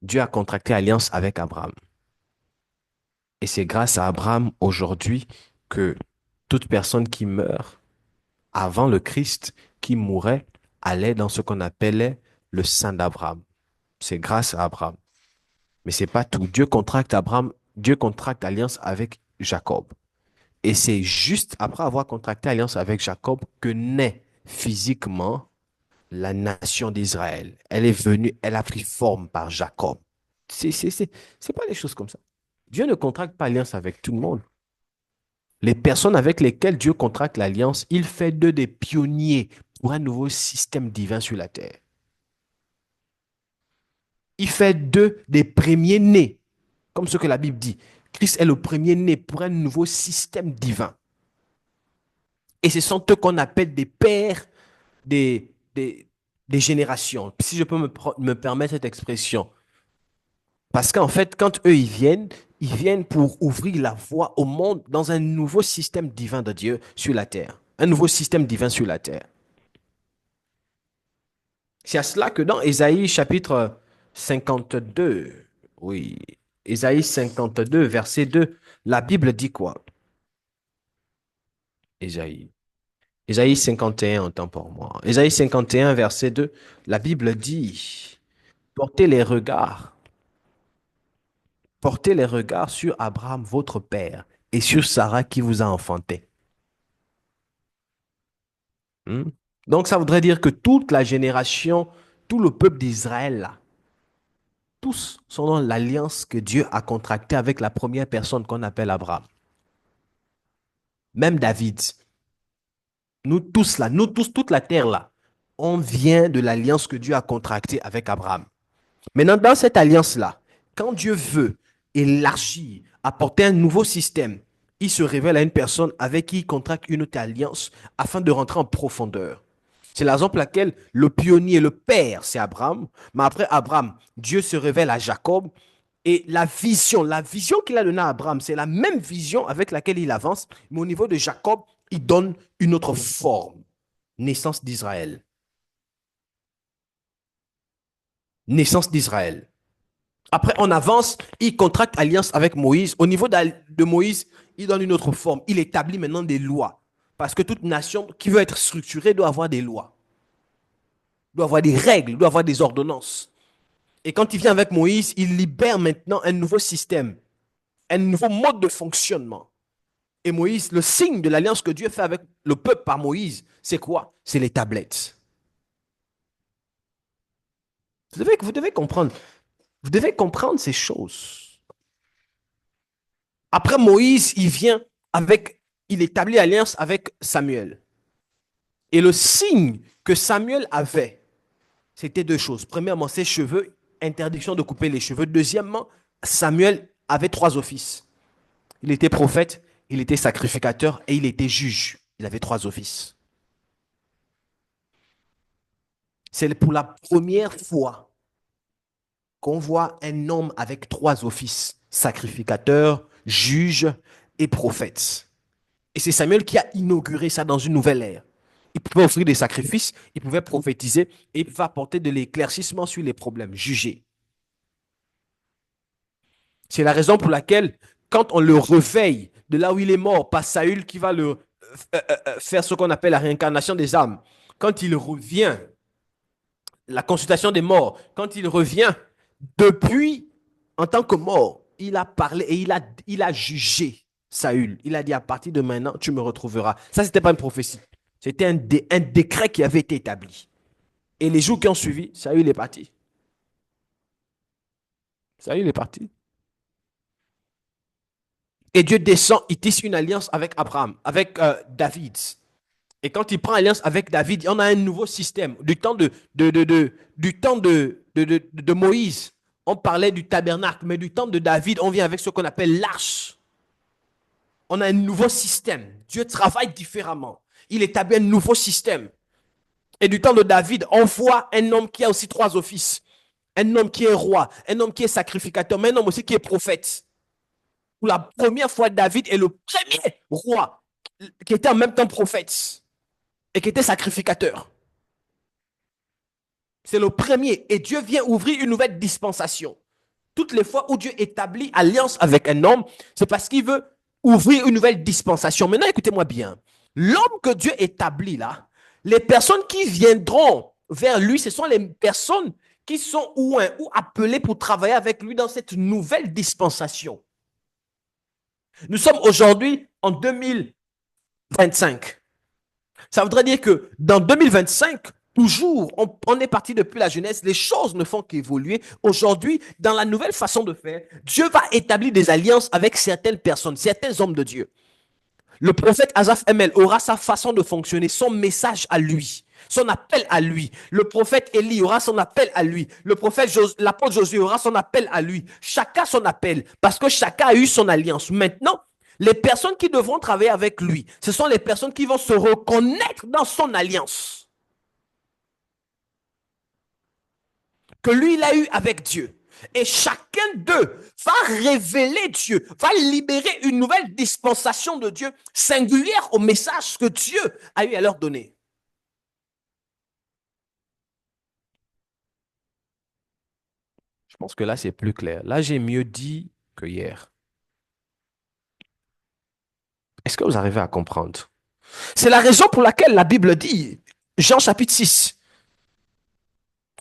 Dieu a contracté alliance avec Abraham. Et c'est grâce à Abraham aujourd'hui que toute personne qui meurt avant le Christ, qui mourait, allait dans ce qu'on appelait le sein d'Abraham. C'est grâce à Abraham. Mais c'est pas tout. Dieu contracte alliance avec Jacob. Et c'est juste après avoir contracté alliance avec Jacob que naît physiquement la nation d'Israël. Elle est venue, elle a pris forme par Jacob. C'est pas des choses comme ça. Dieu ne contracte pas alliance avec tout le monde. Les personnes avec lesquelles Dieu contracte l'alliance, il fait d'eux des pionniers pour un nouveau système divin sur la terre. Il fait d'eux des premiers-nés, comme ce que la Bible dit. Christ est le premier-né pour un nouveau système divin. Et ce sont eux qu'on appelle des pères des générations. Si je peux me permettre cette expression. Parce qu'en fait, quand eux, ils viennent pour ouvrir la voie au monde dans un nouveau système divin de Dieu sur la terre. Un nouveau système divin sur la terre. C'est à cela que dans Ésaïe chapitre 52, oui, Ésaïe 52, verset 2. La Bible dit quoi? Ésaïe. Ésaïe 51, autant pour moi. Ésaïe 51, verset 2. La Bible dit, portez les regards sur Abraham, votre père, et sur Sarah qui vous a enfanté. Hmm? Donc, ça voudrait dire que toute la génération, tout le peuple d'Israël, là, tous sont dans l'alliance que Dieu a contractée avec la première personne qu'on appelle Abraham. Même David. Nous tous là, nous tous, toute la terre là, on vient de l'alliance que Dieu a contractée avec Abraham. Maintenant, dans cette alliance-là, quand Dieu veut élargir, apporter un nouveau système, il se révèle à une personne avec qui il contracte une autre alliance afin de rentrer en profondeur. C'est la raison pour laquelle le pionnier, le père, c'est Abraham. Mais après Abraham, Dieu se révèle à Jacob. Et la vision qu'il a donnée à Abraham, c'est la même vision avec laquelle il avance. Mais au niveau de Jacob, il donne une autre forme. Naissance d'Israël. Naissance d'Israël. Après, on avance, il contracte alliance avec Moïse. Au niveau de Moïse, il donne une autre forme. Il établit maintenant des lois. Parce que toute nation qui veut être structurée doit avoir des lois, doit avoir des règles, doit avoir des ordonnances. Et quand il vient avec Moïse, il libère maintenant un nouveau système, un nouveau mode de fonctionnement. Et Moïse, le signe de l'alliance que Dieu fait avec le peuple par Moïse, c'est quoi? C'est les tablettes. Vous devez comprendre ces choses. Après Moïse, il établit l'alliance avec Samuel. Et le signe que Samuel avait, c'était deux choses. Premièrement, ses cheveux, interdiction de couper les cheveux. Deuxièmement, Samuel avait trois offices. Il était prophète, il était sacrificateur et il était juge. Il avait trois offices. C'est pour la première fois qu'on voit un homme avec trois offices, sacrificateur, juge et prophète. Et c'est Samuel qui a inauguré ça dans une nouvelle ère. Il pouvait offrir des sacrifices, il pouvait prophétiser et il pouvait apporter de l'éclaircissement sur les problèmes, juger. C'est la raison pour laquelle, quand on le réveille de là où il est mort par Saül qui va faire ce qu'on appelle la réincarnation des âmes, quand il revient, la consultation des morts, quand il revient, depuis, en tant que mort, il a parlé et il a jugé Saül. Il a dit, à partir de maintenant, tu me retrouveras. Ça, ce n'était pas une prophétie. C'était un décret qui avait été établi. Et les jours qui ont suivi, Saül est parti. Saül est parti. Et Dieu descend, il tisse une alliance avec Abraham, avec David. Et quand il prend alliance avec David, on a un nouveau système. Du temps de Moïse, on parlait du tabernacle, mais du temps de David, on vient avec ce qu'on appelle l'arche. On a un nouveau système. Dieu travaille différemment. Il établit un nouveau système. Et du temps de David, on voit un homme qui a aussi trois offices. Un homme qui est roi, un homme qui est sacrificateur, mais un homme aussi qui est prophète. Pour la première fois, David est le premier roi qui était en même temps prophète et qui était sacrificateur. C'est le premier. Et Dieu vient ouvrir une nouvelle dispensation. Toutes les fois où Dieu établit alliance avec un homme, c'est parce qu'il veut ouvrir une nouvelle dispensation. Maintenant, écoutez-moi bien. L'homme que Dieu établit là, les personnes qui viendront vers lui, ce sont les personnes qui sont ou appelées pour travailler avec lui dans cette nouvelle dispensation. Nous sommes aujourd'hui en 2025. Ça voudrait dire que dans 2025, toujours, on est parti depuis la jeunesse, les choses ne font qu'évoluer. Aujourd'hui, dans la nouvelle façon de faire, Dieu va établir des alliances avec certaines personnes, certains hommes de Dieu. Le prophète Asaph Emel aura sa façon de fonctionner, son message à lui, son appel à lui. Le prophète Élie aura son appel à lui. L'apôtre Josué aura son appel à lui. Chacun son appel, parce que chacun a eu son alliance. Maintenant, les personnes qui devront travailler avec lui, ce sont les personnes qui vont se reconnaître dans son alliance que lui, il a eu avec Dieu. Et chacun d'eux va révéler Dieu, va libérer une nouvelle dispensation de Dieu singulière au message que Dieu a eu à leur donner. Je pense que là, c'est plus clair. Là, j'ai mieux dit que hier. Est-ce que vous arrivez à comprendre? C'est la raison pour laquelle la Bible dit, Jean chapitre 6,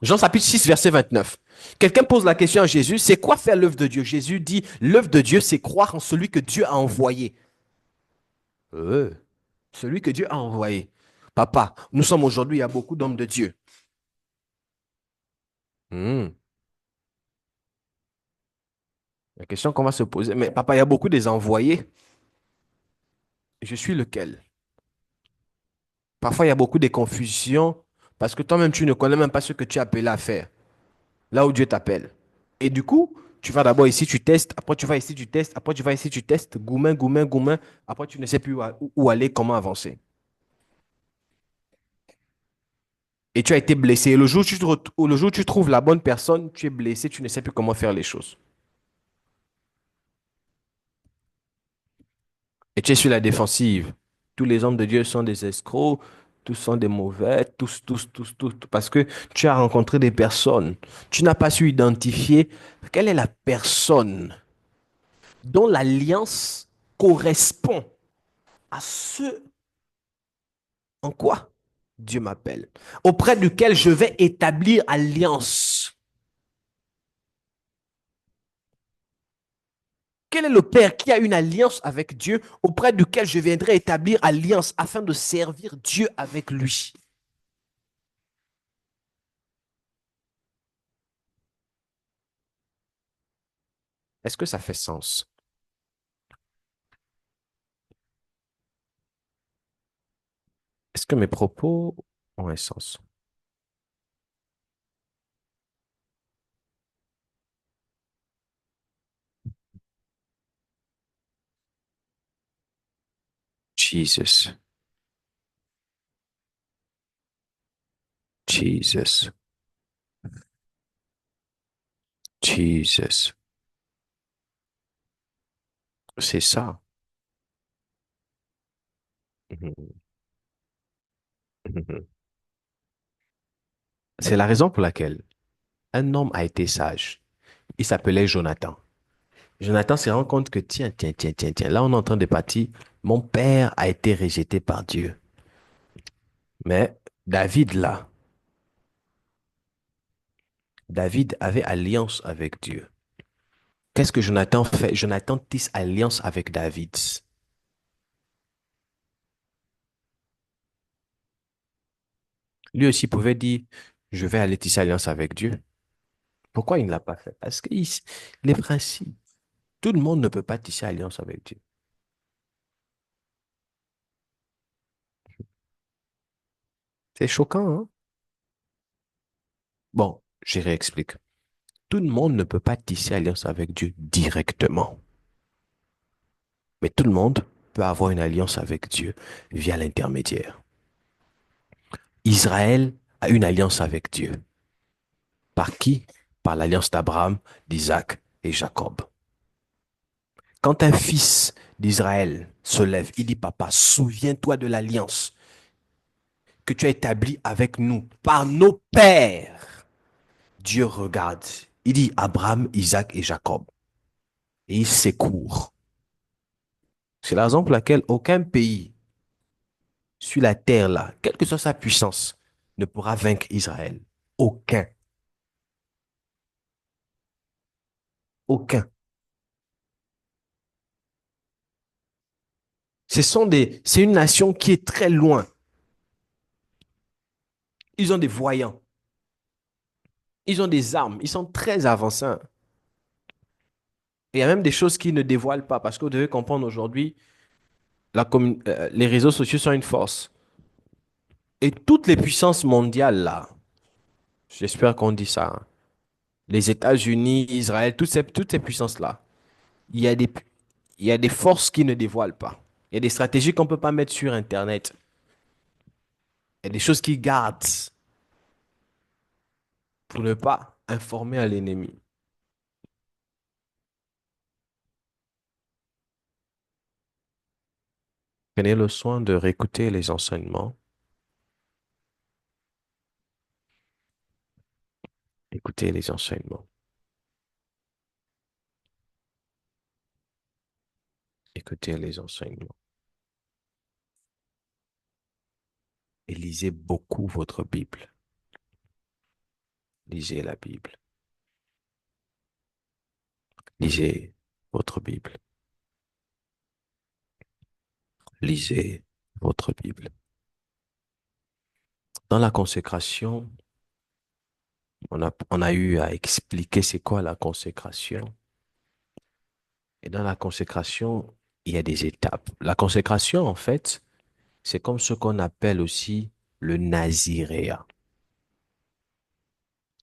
Jean chapitre 6, verset 29. Quelqu'un pose la question à Jésus, c'est quoi faire l'œuvre de Dieu? Jésus dit, l'œuvre de Dieu, c'est croire en celui que Dieu a envoyé. Euh, Celui que Dieu a envoyé. Papa, nous sommes aujourd'hui, il y a beaucoup d'hommes de Dieu. Hmm. La question qu'on va se poser, mais papa, il y a beaucoup des envoyés. Je suis lequel? Parfois, il y a beaucoup de confusion parce que toi-même, tu ne connais même pas ce que tu es appelé à faire, là où Dieu t'appelle. Et du coup, tu vas d'abord ici, tu testes, après tu vas ici, tu testes, après tu vas ici, tu testes, goumin, goumin, goumin, après tu ne sais plus où aller, comment avancer. Et tu as été blessé. Et le jour le jour où tu trouves la bonne personne, tu es blessé, tu ne sais plus comment faire les choses. Et tu es sur la défensive. Tous les hommes de Dieu sont des escrocs, tous sont des mauvais, tous, parce que tu as rencontré des personnes. Tu n'as pas su identifier quelle est la personne dont l'alliance correspond à ce en quoi Dieu m'appelle, auprès duquel je vais établir alliance. Quel est le Père qui a une alliance avec Dieu auprès duquel je viendrai établir alliance afin de servir Dieu avec lui? Est-ce que ça fait sens? Est-ce que mes propos ont un sens? Jesus, Jesus, Jesus. C'est ça. Mhm, mhm. C'est la raison pour laquelle un homme a été sage. Il s'appelait Jonathan. Jonathan se rend compte que tiens, là on est en train de partir. Mon père a été rejeté par Dieu. Mais David, là, David avait alliance avec Dieu. Qu'est-ce que Jonathan fait? Jonathan tisse alliance avec David. Lui aussi pouvait dire, je vais aller tisser alliance avec Dieu. Pourquoi il ne l'a pas fait? Parce que les principes, tout le monde ne peut pas tisser alliance avec Dieu. C'est choquant, hein? Bon, je réexplique. Tout le monde ne peut pas tisser alliance avec Dieu directement. Mais tout le monde peut avoir une alliance avec Dieu via l'intermédiaire. Israël a une alliance avec Dieu. Par qui? Par l'alliance d'Abraham, d'Isaac et Jacob. Quand un fils d'Israël se lève, il dit, Papa, souviens-toi de l'alliance que tu as établie avec nous par nos pères. Dieu regarde. Il dit Abraham, Isaac et Jacob. Et il s'écourt. C'est la raison pour laquelle aucun pays sur la terre là, quelle que soit sa puissance, ne pourra vaincre Israël. Aucun. Aucun. C'est une nation qui est très loin. Ils ont des voyants. Ils ont des armes. Ils sont très avancés. Et il y a même des choses qu'ils ne dévoilent pas parce que vous devez comprendre aujourd'hui, les réseaux sociaux sont une force. Et toutes les puissances mondiales là, j'espère qu'on dit ça, hein, les États-Unis, Israël, toutes ces puissances-là, il y a des, il y a des forces qui ne dévoilent pas. Il y a des stratégies qu'on ne peut pas mettre sur Internet. Il y a des choses qu'ils gardent pour ne pas informer à l'ennemi. Prenez le soin de réécouter les enseignements. Écoutez les enseignements. écoutez les enseignements et lisez beaucoup votre Bible. Lisez la Bible. Lisez votre Bible. Lisez votre Bible. Dans la consécration, on a eu à expliquer c'est quoi la consécration. Et dans la consécration, il y a des étapes. La consécration, en fait, c'est comme ce qu'on appelle aussi le naziréat.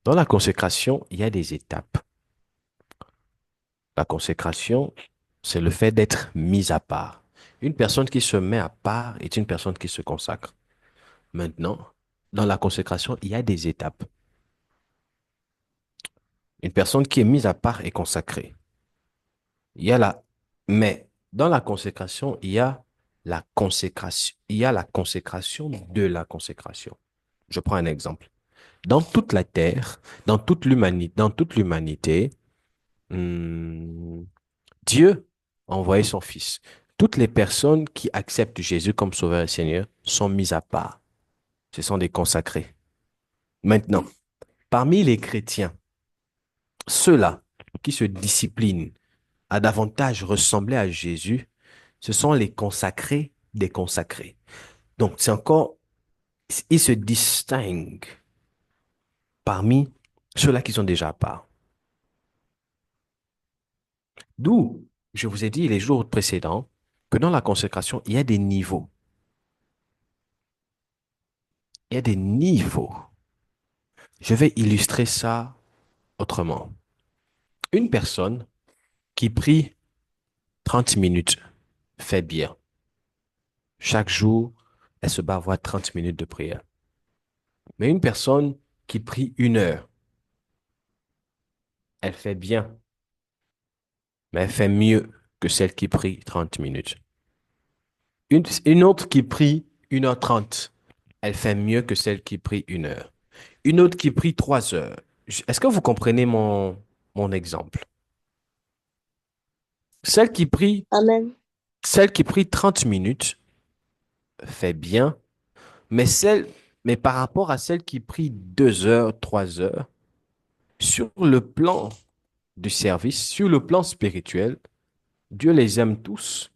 Dans la consécration, il y a des étapes. La consécration, c'est le fait d'être mis à part. Une personne qui se met à part est une personne qui se consacre. Maintenant, dans la consécration, il y a des étapes. Une personne qui est mise à part est consacrée. Il y a la, mais dans la consécration, il y a la consécration, il y a la consécration de la consécration. Je prends un exemple. Dans toute la terre, dans toute l'humanité, hum, Dieu a envoyé son Fils. Toutes les personnes qui acceptent Jésus comme Sauveur et Seigneur sont mises à part. Ce sont des consacrés. Maintenant, parmi les chrétiens, ceux-là qui se disciplinent à davantage ressembler à Jésus, ce sont les consacrés des consacrés. Donc, c'est encore, ils se distinguent parmi ceux-là qui sont déjà à part. D'où, je vous ai dit les jours précédents que dans la consécration, il y a des niveaux. Il y a des niveaux. Je vais illustrer ça autrement. Une personne qui prie 30 minutes fait bien. Chaque jour, elle se bat à avoir 30 minutes de prière. Mais une personne qui prie 1 heure, elle fait bien, mais elle fait mieux que celle qui prie 30 minutes. Une autre qui prie 1h30, elle fait mieux que celle qui prie 1 heure. Une autre qui prie 3 heures. Est-ce que vous comprenez mon exemple? Celle qui prie, Amen. celle qui prie 30 minutes fait bien, mais mais par rapport à celle qui prie 2 heures, 3 heures, sur le plan du service, sur le plan spirituel, Dieu les aime tous,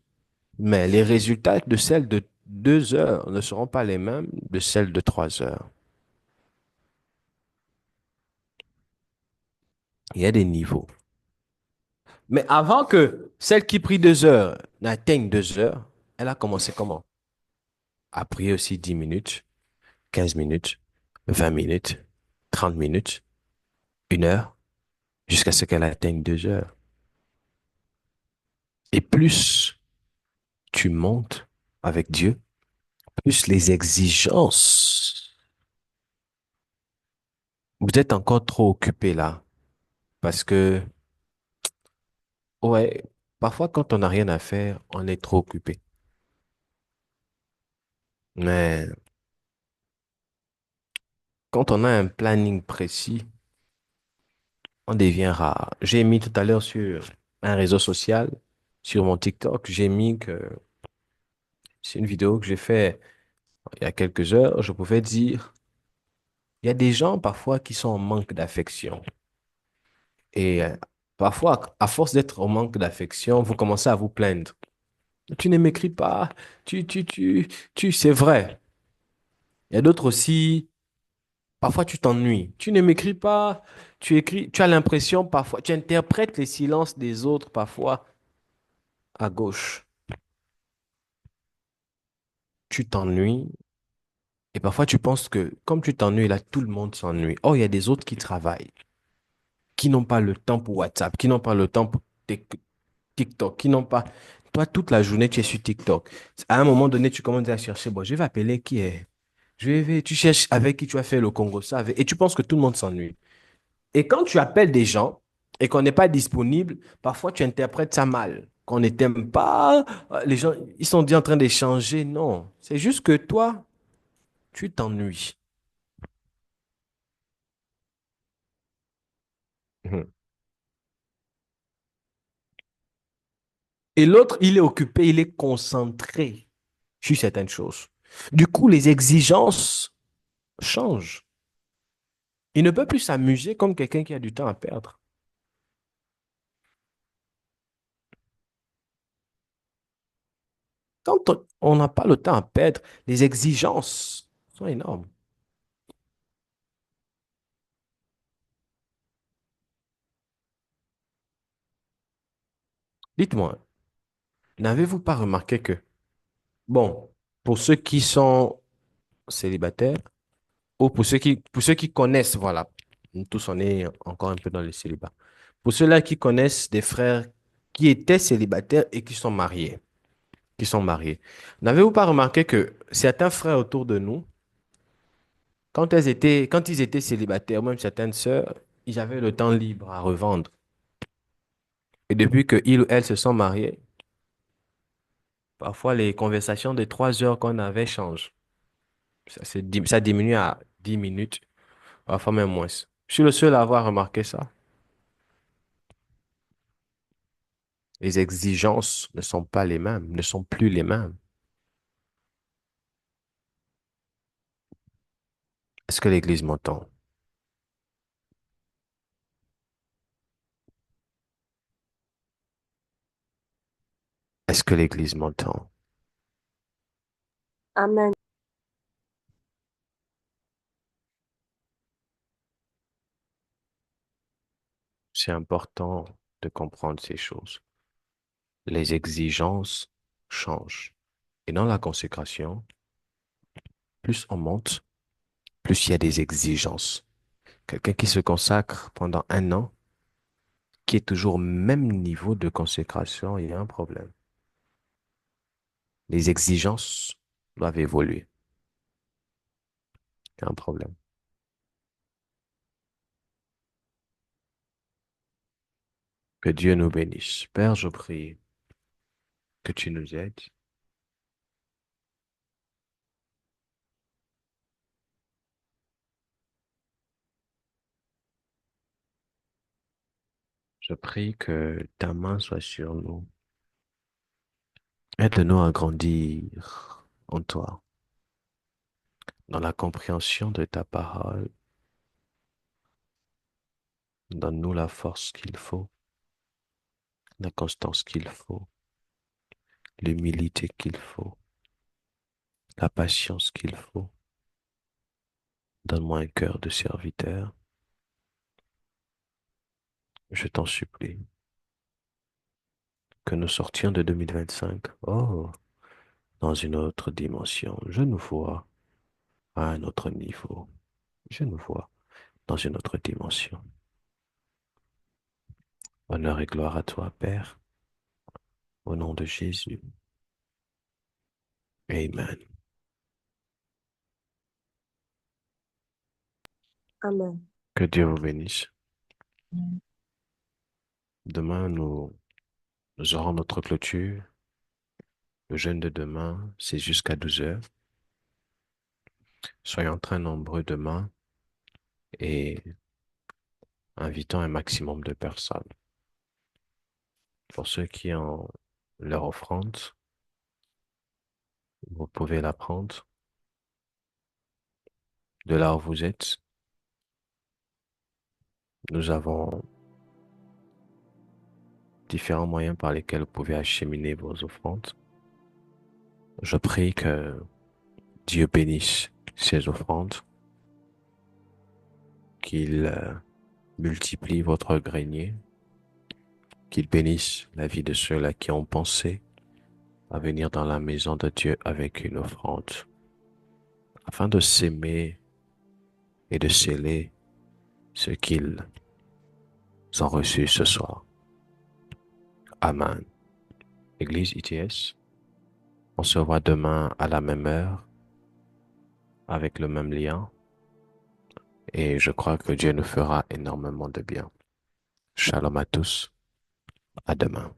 mais les résultats de celle de 2 heures ne seront pas les mêmes de celle de 3 heures. Il y a des niveaux. Mais avant que celle qui prie 2 heures n'atteigne 2 heures, elle a commencé comment? À prier aussi 10 minutes, 15 minutes, 20 minutes, 30 minutes, 1 heure, jusqu'à ce qu'elle atteigne 2 heures. Et plus tu montes avec Dieu, plus les exigences. Vous êtes encore trop occupé là, parce que, ouais, parfois quand on n'a rien à faire, on est trop occupé. Mais quand on a un planning précis, on devient rare. J'ai mis tout à l'heure sur un réseau social, sur mon TikTok, j'ai mis que c'est une vidéo que j'ai fait il y a quelques heures. Je pouvais dire, il y a des gens parfois qui sont en manque d'affection. Et parfois, à force d'être en manque d'affection, vous commencez à vous plaindre. Tu ne m'écris pas, c'est vrai. Il y a d'autres aussi, parfois tu t'ennuies. Tu ne m'écris pas, tu écris, tu as l'impression parfois, tu interprètes les silences des autres parfois à gauche. Tu t'ennuies et parfois tu penses que comme tu t'ennuies là, tout le monde s'ennuie. Oh, il y a des autres qui travaillent, qui n'ont pas le temps pour WhatsApp, qui n'ont pas le temps pour TikTok, qui n'ont pas... Toi, toute la journée, tu es sur TikTok. À un moment donné, tu commences à chercher, bon, je vais appeler qui est. Tu cherches avec qui tu as fait le Congo, ça, et tu penses que tout le monde s'ennuie. Et quand tu appelles des gens et qu'on n'est pas disponible, parfois tu interprètes ça mal. Qu'on ne t'aime pas, les gens, ils sont déjà en train d'échanger. Non, c'est juste que toi, tu t'ennuies. Mhm. Et l'autre, il est occupé, il est concentré sur certaines choses. Du coup, les exigences changent. Il ne peut plus s'amuser comme quelqu'un qui a du temps à perdre. Quand on n'a pas le temps à perdre, les exigences sont énormes. Dites-moi, n'avez-vous pas remarqué que, bon, pour ceux qui sont célibataires, ou pour ceux qui connaissent, voilà, nous tous on est encore un peu dans le célibat. Pour ceux-là qui connaissent des frères qui étaient célibataires et qui sont mariés, n'avez-vous pas remarqué que certains frères autour de nous, quand ils étaient célibataires, même certaines sœurs, ils avaient le temps libre à revendre. Et depuis qu'ils ou elles se sont mariés, parfois les conversations de 3 heures qu'on avait changent. Ça diminue à 10 minutes, parfois même moins. Je suis le seul à avoir remarqué ça. Les exigences ne sont pas les mêmes, ne sont plus les mêmes. Est-ce que l'Église m'entend? Est-ce que l'Église m'entend? Amen. C'est important de comprendre ces choses. Les exigences changent. Et dans la consécration, plus on monte, plus il y a des exigences. Quelqu'un qui se consacre pendant 1 an, qui est toujours au même niveau de consécration, il y a un problème. Les exigences doivent évoluer. Il y a un problème. Que Dieu nous bénisse. Père, je prie que tu nous aides. Je prie que ta main soit sur nous. Aide-nous à grandir en toi, dans la compréhension de ta parole. Donne-nous la force qu'il faut, la constance qu'il faut, l'humilité qu'il faut, la patience qu'il faut. Donne-moi un cœur de serviteur. Je t'en supplie. Que nous sortions de 2025, oh, dans une autre dimension. Je nous vois à un autre niveau. Je nous vois dans une autre dimension. Honneur et gloire à toi, Père, au nom de Jésus. Amen. Amen. Que Dieu vous bénisse. Demain, nous aurons notre clôture. Le jeûne de demain, c'est jusqu'à 12 heures. Soyons très nombreux demain et invitons un maximum de personnes. Pour ceux qui ont leur offrande, vous pouvez la prendre de là où vous êtes. Nous avons différents moyens par lesquels vous pouvez acheminer vos offrandes. Je prie que Dieu bénisse ces offrandes, qu'il multiplie votre grenier, qu'il bénisse la vie de ceux-là qui ont pensé à venir dans la maison de Dieu avec une offrande, afin de s'aimer et de sceller ce qu'ils ont reçu ce soir. Amen. Église ITS, on se voit demain à la même heure, avec le même lien, et je crois que Dieu nous fera énormément de bien. Shalom à tous, à demain.